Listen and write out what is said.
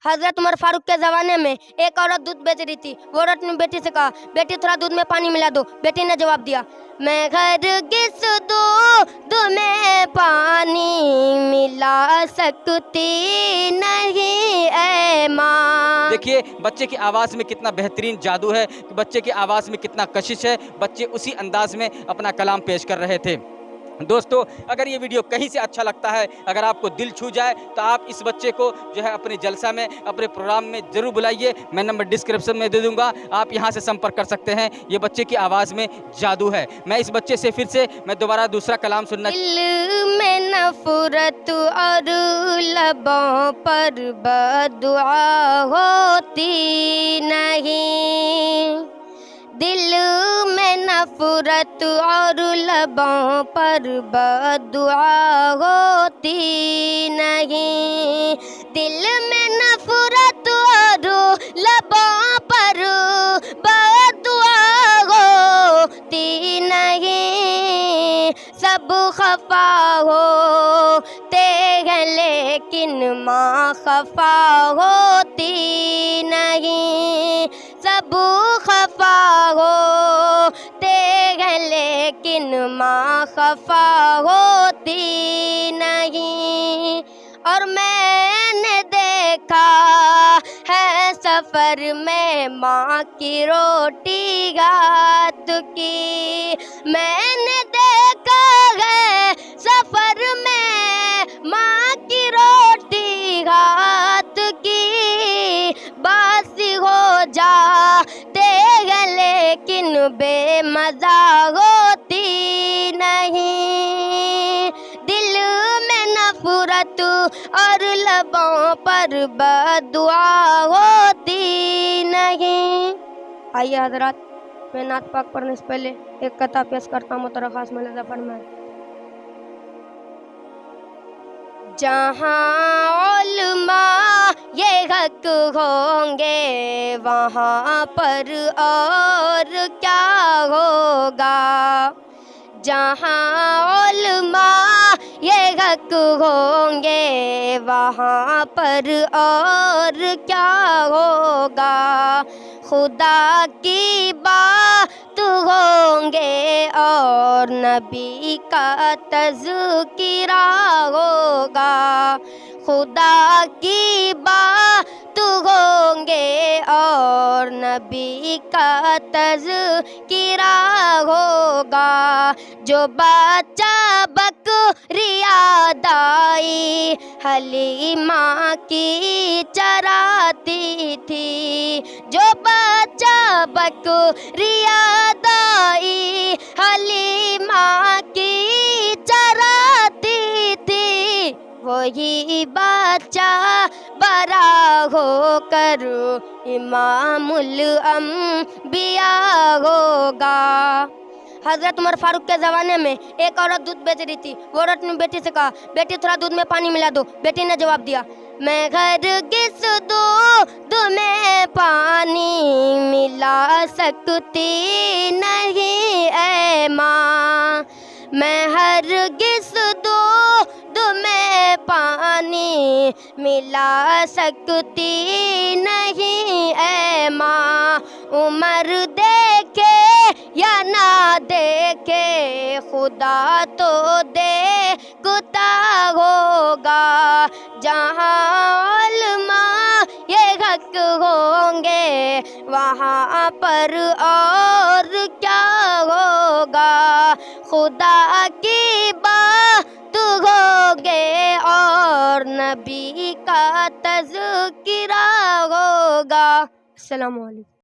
हजरत उमर फारूक के ज़माने में एक औरत दूध बेच रही थी। वो औरत ने बेटी से कहा, बेटी थोड़ा दूध में पानी मिला दो। बेटी ने जवाब दिया, मैं हरगिज़ दूध में पानी मिला सकती नहीं ऐ माँ। देखिए बच्चे की आवाज़ में कितना बेहतरीन जादू है, बच्चे की आवाज़ में कितना कशिश है। बच्चे उसी अंदाज में अपना कलाम पेश कर रहे थे। दोस्तों, अगर ये वीडियो कहीं से अच्छा लगता है, अगर आपको दिल छू जाए, तो आप इस बच्चे को जो है अपने जलसा में, अपने प्रोग्राम में ज़रूर बुलाइए। मैं नंबर डिस्क्रिप्शन में दे दूंगा, आप यहाँ से संपर्क कर सकते हैं। ये बच्चे की आवाज़ में जादू है। मैं इस बच्चे से फिर से मैं दोबारा दूसरा कलाम सुनना। दिल में नफरत और लबों पर बदुआ होती नहीं। दिल में नफरत और लबों पर बदुआ होती नहीं। दिल में नफरत और लबों पर बदुआ होती नहीं। सब खफा होते हैं लेकिन माँ खफा होती नहीं। सब खफा होते हैं लेकिन माँ खफा होती नहीं। और मैंने देखा है सफ़र में माँ की रोटी घात की। मैंने देखा है सफ़र में माँ की रोटी घात की। बासी हो जाते हैं लेकिन बेमज़ा होती नहीं। दिल में नफरत और लबों पर बदुआ होती नहीं। आइए हजरात, मैं नात पाक पढ़ने से पहले एक कथा पेश करता हूँ। तो खास मौलाना फरमाए, जहाँ उलमा ये हक होंगे वहाँ पर और क्या होगा। जहाँ उलमा ये हक होंगे वहाँ पर और क्या होगा। खुदा की बात होंगे और नबी का तज़किरा होगा। खुदा की बात होंगे और नबी का तज़किरा होगा। जो बच्चा बकरिया दाई हलीमा की चराती थी। जो बच्चा बकरिया दाई हलीमा की चराती थी, वही बच्चा बड़ा होकर इमामुल अंबिया होगा। हजरत उमर फारूक के ज़माने में एक औरत दूध बेच रही थी। वो औरत ने बेटी से कहा, बेटी थोड़ा दूध में पानी मिला दो। बेटी ने जवाब दिया, मैं हरगिज़ दूध में पानी मिला सकती नहीं ऐ माँ। मैं हरगिज़ दूध में पानी मिला सकती नहीं ऐ माँ। उमर देखे या ना देखे खुदा तो देखता होगा। जहाँ उलमा ये हक होंगे वहाँ पर और क्या होगा। खुदा की बात होंगे और नबी का तज़किरा होगा। अस्सलामु अलैकुम।